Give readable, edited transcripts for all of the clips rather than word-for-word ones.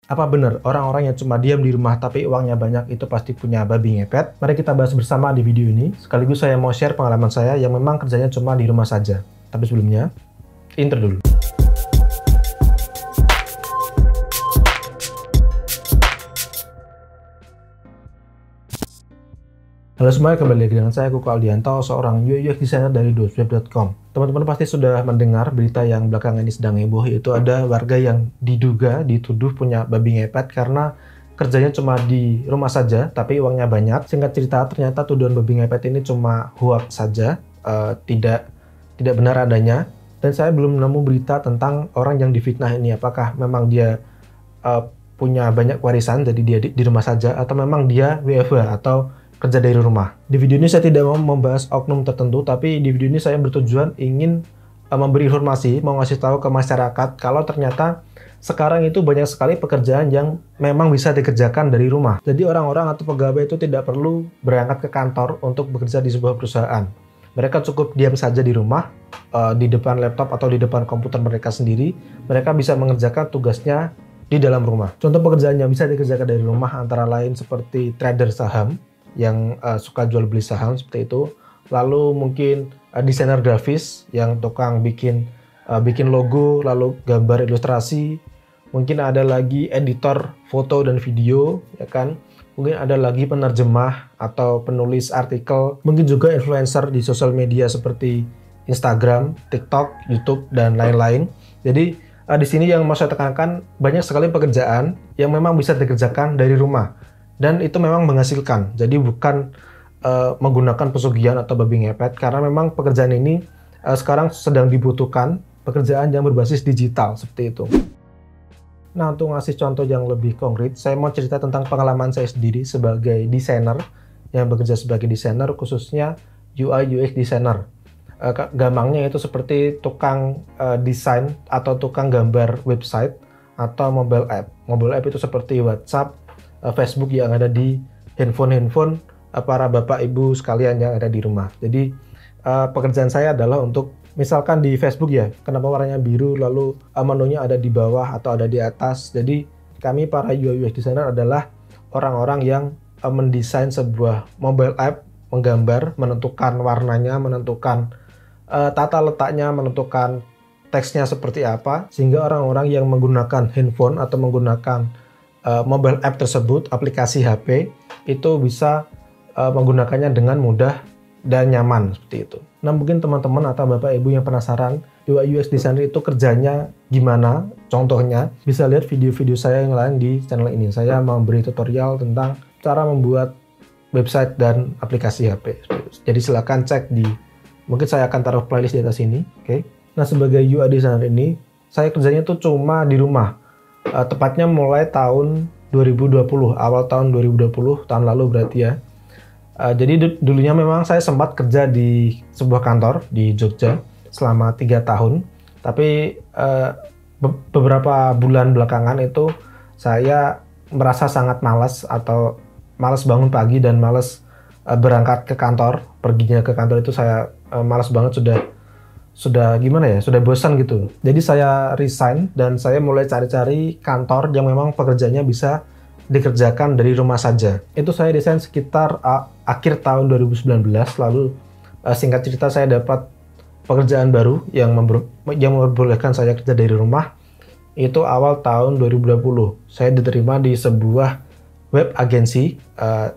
Apa benar orang-orang yang cuma diam di rumah tapi uangnya banyak itu pasti punya babi ngepet? Mari kita bahas bersama di video ini. Sekaligus saya mau share pengalaman saya yang memang kerjanya cuma di rumah saja. Tapi sebelumnya, intro dulu. Halo semuanya, kembali lagi dengan saya Kuku Aldianto, seorang UX designer dari dosweb.com. Teman-teman pasti sudah mendengar berita yang belakangan ini sedang heboh, yaitu ada warga yang dituduh punya babi ngepet karena kerjanya cuma di rumah saja, tapi uangnya banyak. Singkat cerita, ternyata tuduhan babi ngepet ini cuma hoax saja, tidak benar adanya. Dan saya belum nemu berita tentang orang yang difitnah ini, apakah memang dia punya banyak warisan, jadi dia di rumah saja, atau memang dia WFH atau kerja dari rumah. Di video ini saya tidak mau membahas oknum tertentu, tapi di video ini saya bertujuan ingin memberi informasi, mau ngasih tahu ke masyarakat kalau ternyata sekarang itu banyak sekali pekerjaan yang memang bisa dikerjakan dari rumah. Jadi orang-orang atau pegawai itu tidak perlu berangkat ke kantor untuk bekerja di sebuah perusahaan. Mereka cukup diam saja di rumah, di depan laptop atau di depan komputer mereka sendiri. Mereka bisa mengerjakan tugasnya di dalam rumah. Contoh pekerjaan yang bisa dikerjakan dari rumah antara lain seperti trader saham, yang suka jual beli saham seperti itu, lalu mungkin desainer grafis yang tukang bikin logo, lalu gambar ilustrasi, mungkin ada lagi editor foto dan video, ya kan, mungkin ada lagi penerjemah atau penulis artikel, mungkin juga influencer di sosial media seperti Instagram, TikTok, YouTube dan lain-lain. Jadi di sini yang mau saya tekankan, banyak sekali pekerjaan yang memang bisa dikerjakan dari rumah. Dan itu memang menghasilkan, jadi bukan menggunakan pesugihan atau babi ngepet, karena memang pekerjaan ini sekarang sedang dibutuhkan pekerjaan yang berbasis digital, seperti itu. Nah, untuk ngasih contoh yang lebih konkret, saya mau cerita tentang pengalaman saya sendiri sebagai desainer, yang bekerja sebagai desainer, khususnya UI UX designer. Gampangnya itu seperti tukang desain atau tukang gambar website atau mobile app. Mobile app itu seperti WhatsApp, Facebook yang ada di handphone para bapak ibu sekalian yang ada di rumah. Jadi pekerjaan saya adalah untuk, misalkan di Facebook ya, kenapa warnanya biru, lalu menunya ada di bawah atau ada di atas. Jadi kami para UI UX designer adalah orang-orang yang mendesain sebuah mobile app, menggambar, menentukan warnanya, menentukan tata letaknya, menentukan teksnya seperti apa, sehingga orang-orang yang menggunakan handphone atau menggunakan mobile app tersebut, aplikasi HP, itu bisa menggunakannya dengan mudah dan nyaman, seperti itu. Nah, mungkin teman-teman atau bapak ibu yang penasaran UI UX designer itu kerjanya gimana, contohnya bisa lihat video-video saya yang lain di channel ini. Saya memberi tutorial tentang cara membuat website dan aplikasi HP. Jadi silakan cek mungkin saya akan taruh playlist di atas ini. Oke. Nah, sebagai UI designer ini, saya kerjanya tuh cuma di rumah. Tepatnya mulai tahun 2020, awal tahun 2020, tahun lalu berarti ya. Jadi dulunya memang saya sempat kerja di sebuah kantor di Jogja selama 3 tahun. Tapi beberapa bulan belakangan itu saya merasa sangat malas bangun pagi dan malas berangkat ke kantor. Perginya ke kantor itu saya malas banget, sudah gimana ya, sudah bosan gitu. Jadi saya resign dan saya mulai cari-cari kantor yang memang pekerjaannya bisa dikerjakan dari rumah saja. Itu saya resign sekitar akhir tahun 2019, lalu singkat cerita saya dapat pekerjaan baru yang memperbolehkan saya kerja dari rumah. Itu awal tahun 2020. Saya diterima di sebuah web agensi,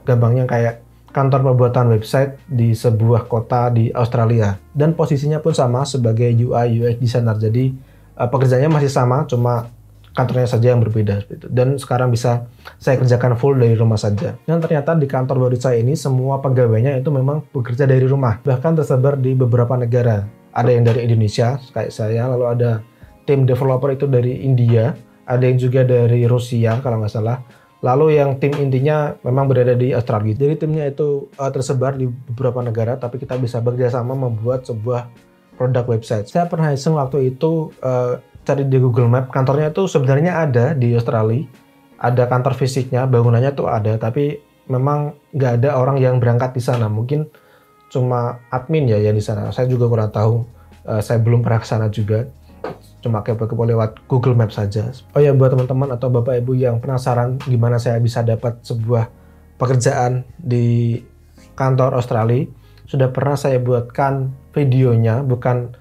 gampangnya kayak kantor pembuatan website di sebuah kota di Australia, dan posisinya pun sama sebagai UI UX designer. Jadi pekerjaannya masih sama, cuma kantornya saja yang berbeda. Dan sekarang bisa saya kerjakan full dari rumah saja. Dan ternyata di kantor baru saya ini semua pegawainya itu memang bekerja dari rumah, bahkan tersebar di beberapa negara. Ada yang dari Indonesia kayak saya, lalu ada tim developer itu dari India, ada yang juga dari Rusia kalau nggak salah. Lalu yang tim intinya memang berada di Australia. Jadi timnya itu tersebar di beberapa negara, tapi kita bisa bekerja sama membuat sebuah produk website. Saya pernah iseng waktu itu cari di Google Map, kantornya itu sebenarnya ada di Australia. Ada kantor fisiknya, bangunannya tuh ada, tapi memang nggak ada orang yang berangkat di sana. Mungkin cuma admin ya yang di sana. Saya juga kurang tahu, saya belum pernah ke sana juga. cuma kepo-kepo lewat Google Maps saja. Oh ya, buat teman-teman atau Bapak Ibu yang penasaran gimana saya bisa dapat sebuah pekerjaan di kantor Australia, sudah pernah saya buatkan videonya, bukan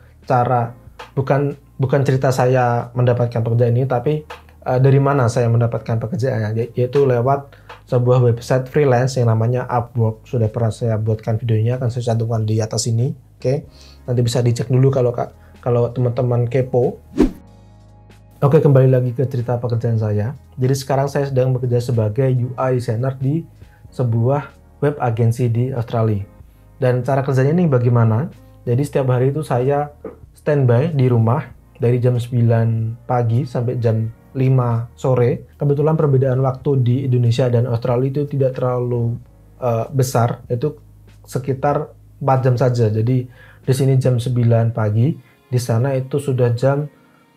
cerita saya mendapatkan pekerjaan ini, tapi dari mana saya mendapatkan pekerjaannya, yaitu lewat sebuah website freelance yang namanya Upwork. Sudah pernah saya buatkan videonya, akan saya cantumkan di atas ini. Oke, nanti bisa dicek dulu kalau teman-teman kepo. Oke, kembali lagi ke cerita pekerjaan saya. Jadi sekarang saya sedang bekerja sebagai UI designer di sebuah web agensi di Australia. Dan cara kerjanya ini bagaimana? Jadi setiap hari itu saya standby di rumah dari jam 9 pagi sampai jam 5 sore. Kebetulan perbedaan waktu di Indonesia dan Australia itu tidak terlalu besar, itu sekitar 4 jam saja. Jadi di sini jam 9 pagi, di sana itu sudah jam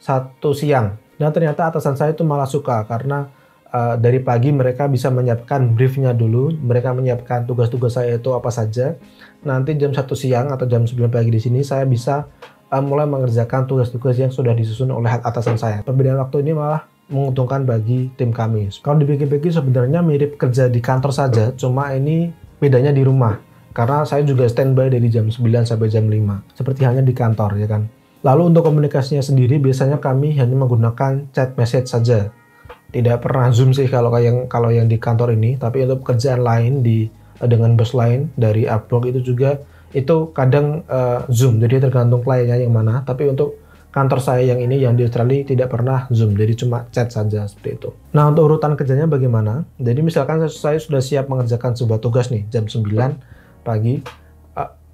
1 siang. Dan ternyata atasan saya itu malah suka karena dari pagi mereka bisa menyiapkan briefnya dulu, mereka menyiapkan tugas-tugas saya itu apa saja. Nanti jam 1 siang atau jam 9 pagi di sini saya bisa mulai mengerjakan tugas-tugas yang sudah disusun oleh atasan saya. Perbedaan waktu ini malah menguntungkan bagi tim kami. Kalau dipikir-pikir sebenarnya mirip kerja di kantor saja, cuma ini bedanya di rumah. Karena saya juga standby dari jam 9 sampai jam 5, seperti halnya di kantor, ya kan. Lalu untuk komunikasinya sendiri biasanya kami hanya menggunakan chat message saja. Tidak pernah Zoom sih kalau yang di kantor ini, tapi untuk pekerjaan lain dengan bos lain dari Upwork itu kadang Zoom, jadi tergantung kliennya yang mana. Tapi untuk kantor saya yang ini yang di Australia tidak pernah Zoom, jadi cuma chat saja seperti itu. Nah, untuk urutan kerjanya bagaimana? Jadi misalkan saya sudah siap mengerjakan sebuah tugas nih jam 9 pagi.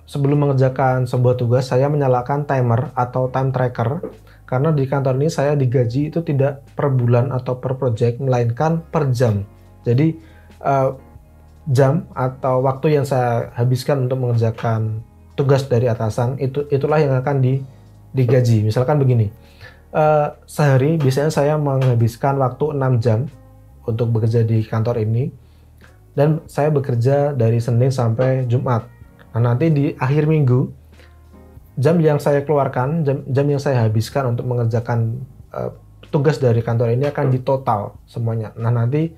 Sebelum mengerjakan sebuah tugas, saya menyalakan timer atau time tracker. Karena di kantor ini saya digaji itu tidak per bulan atau per project, melainkan per jam. Jadi jam atau waktu yang saya habiskan untuk mengerjakan tugas dari atasan itulah yang akan digaji. Misalkan begini, sehari biasanya saya menghabiskan waktu 6 jam untuk bekerja di kantor ini, dan saya bekerja dari Senin sampai Jumat. Nah, nanti di akhir minggu jam yang saya keluarkan, jam yang saya habiskan untuk mengerjakan tugas dari kantor ini akan ditotal semuanya. Nah, nanti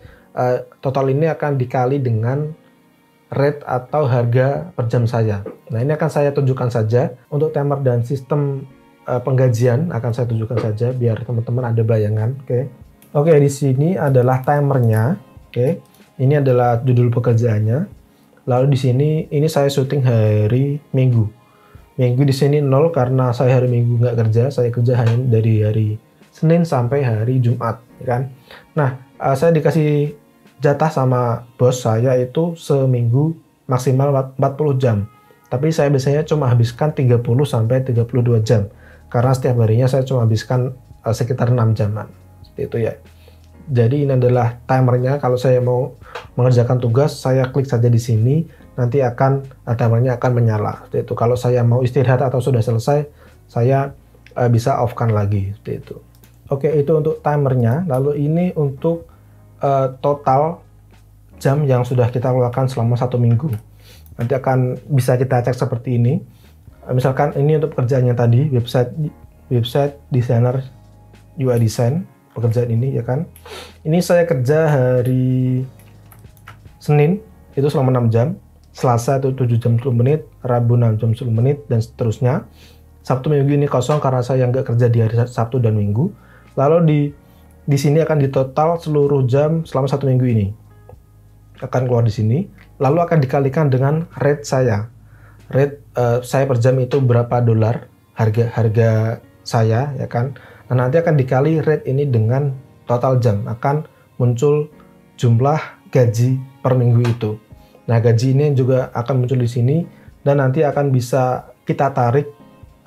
total ini akan dikali dengan rate atau harga per jam saya. Nah, ini akan saya tunjukkan saja. Untuk timer dan sistem penggajian akan saya tunjukkan saja biar teman-teman ada bayangan. Oke, di sini adalah timernya. Ini adalah judul pekerjaannya. Lalu di sini ini saya syuting hari Minggu. Minggu di sini 0 karena saya hari Minggu nggak kerja. Saya kerja hanya dari hari Senin sampai hari Jumat, ya kan? Nah, saya dikasih jatah sama bos saya itu seminggu maksimal 40 jam. Tapi saya biasanya cuma habiskan 30 sampai 32 jam. Karena setiap harinya saya cuma habiskan sekitar 6 jaman. Seperti itu ya. Jadi ini adalah timernya. Kalau saya mau mengerjakan tugas, saya klik saja di sini, nanti timernya akan menyala. Seperti itu. Kalau saya mau istirahat atau sudah selesai, saya bisa off-kan lagi. Seperti itu. Oke, itu untuk timernya. Lalu ini untuk total jam yang sudah kita keluarkan selama 1 minggu. Nanti akan bisa kita cek seperti ini. Misalkan ini untuk pekerjaannya tadi, website designer UI design, pekerjaan ini, ya kan. Ini saya kerja hari Senin itu selama 6 jam, Selasa itu 7 jam 10 menit, Rabu 6 jam 10 menit, dan seterusnya. Sabtu Minggu ini kosong karena saya nggak kerja di hari Sabtu dan Minggu. Lalu di sini akan ditotal seluruh jam selama 1 minggu ini. Akan keluar di sini, lalu akan dikalikan dengan rate saya. Rate saya per jam itu berapa dolar, harga saya, ya kan. Nah, nanti akan dikali rate ini dengan total jam, akan muncul jumlah gaji per minggu itu. Nah, gaji ini juga akan muncul di sini dan nanti akan bisa kita tarik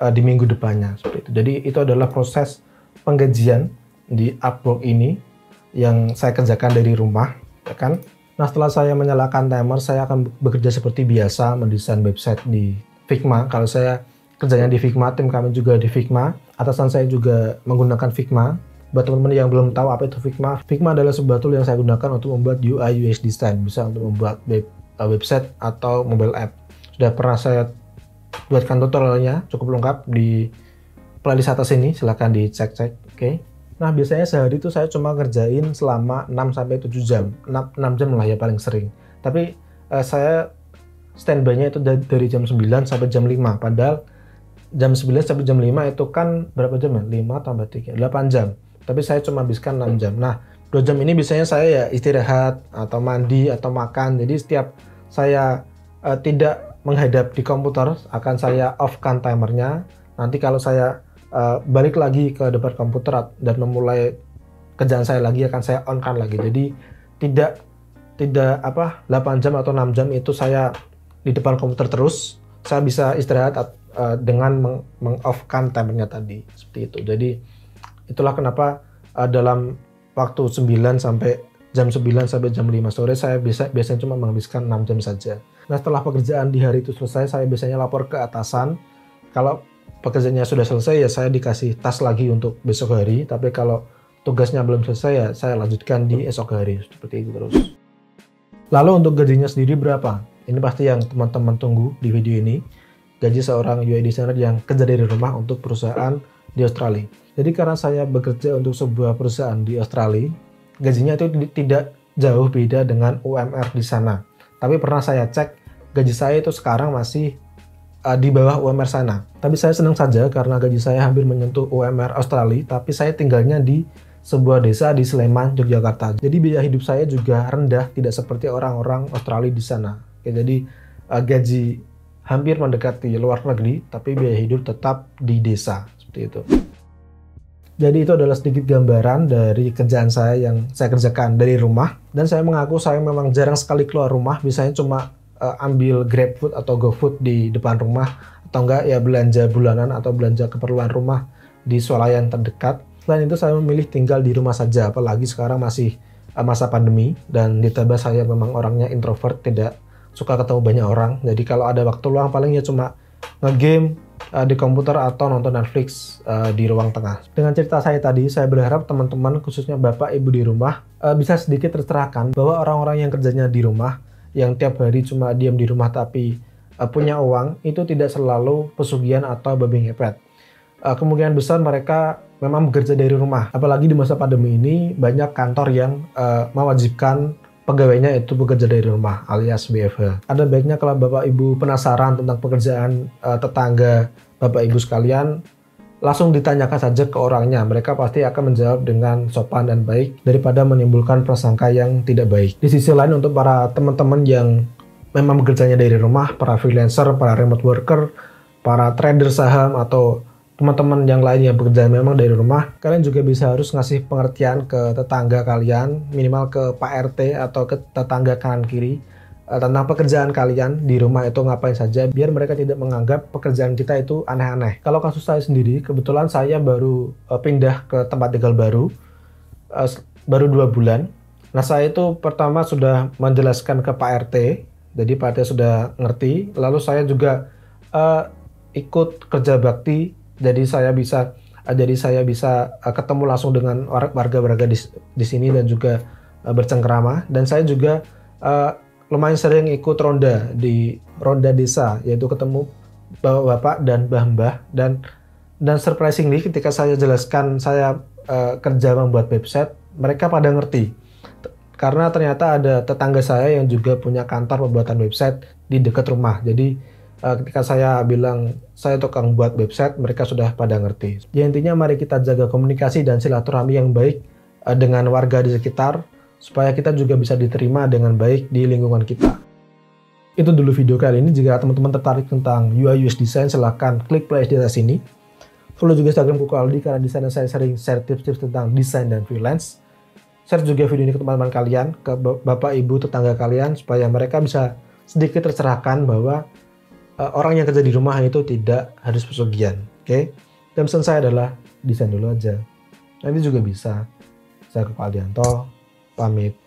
di minggu depannya, seperti itu. Jadi itu adalah proses penggajian di Upwork ini yang saya kerjakan dari rumah, ya kan. Nah, setelah saya menyalakan timer, saya akan bekerja seperti biasa mendesain website di Figma. Kalau saya kerjanya di Figma, tim kami juga di Figma. Atasan saya juga menggunakan Figma. Buat teman-teman yang belum tahu apa itu Figma, Figma adalah sebuah tool yang saya gunakan untuk membuat UI UX design, bisa untuk membuat website atau mobile app. Sudah pernah saya buatkan tutorialnya, cukup lengkap di playlist atas ini, silahkan dicek-cek. Oke. Nah, biasanya sehari itu saya cuma ngerjain selama 6-7 jam. 6 jam lah ya paling sering. Tapi saya standby-nya itu dari jam 9 sampai jam 5. Padahal jam 9 sampai jam 5 itu kan berapa jam ya? 5 tambah 3, 8 jam. Tapi saya cuma habiskan 6 jam. Nah, 2 jam ini biasanya saya ya istirahat atau mandi atau makan. Jadi setiap saya tidak menghadap di komputer, akan saya off-kan timernya. Nanti kalau saya balik lagi ke depan komputer dan memulai kerjaan saya lagi, akan saya on-kan lagi. Jadi tidak 8 jam atau 6 jam itu saya di depan komputer terus. Saya bisa istirahat dengan meng-off-kan timernya tadi, seperti itu. Jadi itulah kenapa dalam waktu 9 sampai jam 9 sampai jam 5 sore saya biasanya cuma menghabiskan 6 jam saja. Nah, setelah pekerjaan di hari itu selesai, saya biasanya lapor ke atasan. Kalau pekerjaannya sudah selesai ya saya dikasih tas lagi untuk besok hari. Tapi kalau tugasnya belum selesai ya saya lanjutkan di esok hari, seperti itu terus. Lalu untuk gajinya sendiri berapa? Ini pasti yang teman-teman tunggu di video ini. Gaji seorang UI designer yang kerja dari rumah untuk perusahaan di Australia. Jadi karena saya bekerja untuk sebuah perusahaan di Australia, gajinya itu tidak jauh beda dengan UMR di sana. Tapi pernah saya cek, gaji saya itu sekarang masih di bawah UMR sana. Tapi saya senang saja karena gaji saya hampir menyentuh UMR Australia, tapi saya tinggalnya di sebuah desa di Sleman, Yogyakarta. Jadi biaya hidup saya juga rendah, tidak seperti orang-orang Australia di sana. Oke, jadi gaji hampir mendekati luar negeri, tapi biaya hidup tetap di desa, seperti itu. Jadi itu adalah sedikit gambaran dari kerjaan saya yang saya kerjakan dari rumah. Dan saya mengaku saya memang jarang sekali keluar rumah, biasanya cuma ambil GrabFood atau GoFood di depan rumah, atau enggak ya belanja bulanan atau belanja keperluan rumah di swalayan terdekat. Selain itu saya memilih tinggal di rumah saja, apalagi sekarang masih masa pandemi dan ditambah saya memang orangnya introvert, tidak suka ketemu banyak orang. Jadi kalau ada waktu luang paling ya cuma nge-game di komputer atau nonton Netflix di ruang tengah. Dengan cerita saya tadi, saya berharap teman-teman khususnya bapak ibu di rumah bisa sedikit tercerahkan bahwa orang-orang yang kerjanya di rumah, yang tiap hari cuma diam di rumah tapi punya uang, itu tidak selalu pesugihan atau babi ngepet. Kemungkinan besar mereka memang bekerja dari rumah. Apalagi di masa pandemi ini banyak kantor yang mewajibkan pegawainya itu bekerja dari rumah alias WFH. Ada baiknya kalau Bapak Ibu penasaran tentang pekerjaan tetangga Bapak Ibu sekalian, langsung ditanyakan saja ke orangnya. Mereka pasti akan menjawab dengan sopan dan baik daripada menimbulkan prasangka yang tidak baik. Di sisi lain untuk para teman-teman yang memang bekerjanya dari rumah, para freelancer, para remote worker, para trader saham atau teman-teman yang lain yang bekerja memang dari rumah, kalian juga bisa harus ngasih pengertian ke tetangga kalian, minimal ke Pak RT atau ke tetangga kanan kiri tentang pekerjaan kalian di rumah itu ngapain saja, biar mereka tidak menganggap pekerjaan kita itu aneh-aneh. Kalau kasus saya sendiri, kebetulan saya baru pindah ke tempat tinggal baru 2 bulan. Nah, saya itu pertama sudah menjelaskan ke Pak RT, jadi Pak RT sudah ngerti. Lalu saya juga ikut kerja bakti, jadi saya bisa ketemu langsung dengan warga-warga di sini dan juga bercengkerama. Dan saya juga lumayan sering ikut ronda desa, yaitu ketemu bapak dan mbah-mbah. Dan surprisingly ketika saya jelaskan saya kerja membuat website, mereka pada ngerti. Karena ternyata ada tetangga saya yang juga punya kantor pembuatan website di dekat rumah. Jadi ketika saya bilang saya tukang buat website, mereka sudah pada ngerti. Ya, intinya mari kita jaga komunikasi dan silaturahmi yang baik dengan warga di sekitar, supaya kita juga bisa diterima dengan baik di lingkungan kita. Itu dulu video kali ini. Jika teman-teman tertarik tentang UI UX design, silahkan klik playlist di atas ini. Follow juga Instagram Kuku Aldi, karena di sana saya sering share tips-tips tentang desain dan freelance. Share juga video ini ke teman-teman kalian, ke bapak ibu tetangga kalian, supaya mereka bisa sedikit tercerahkan bahwa orang yang kerja di rumah itu tidak harus pesugihan. Oke? Dan pesan saya adalah desain dulu aja, nanti juga bisa. Saya Kuku Aldianto pamit.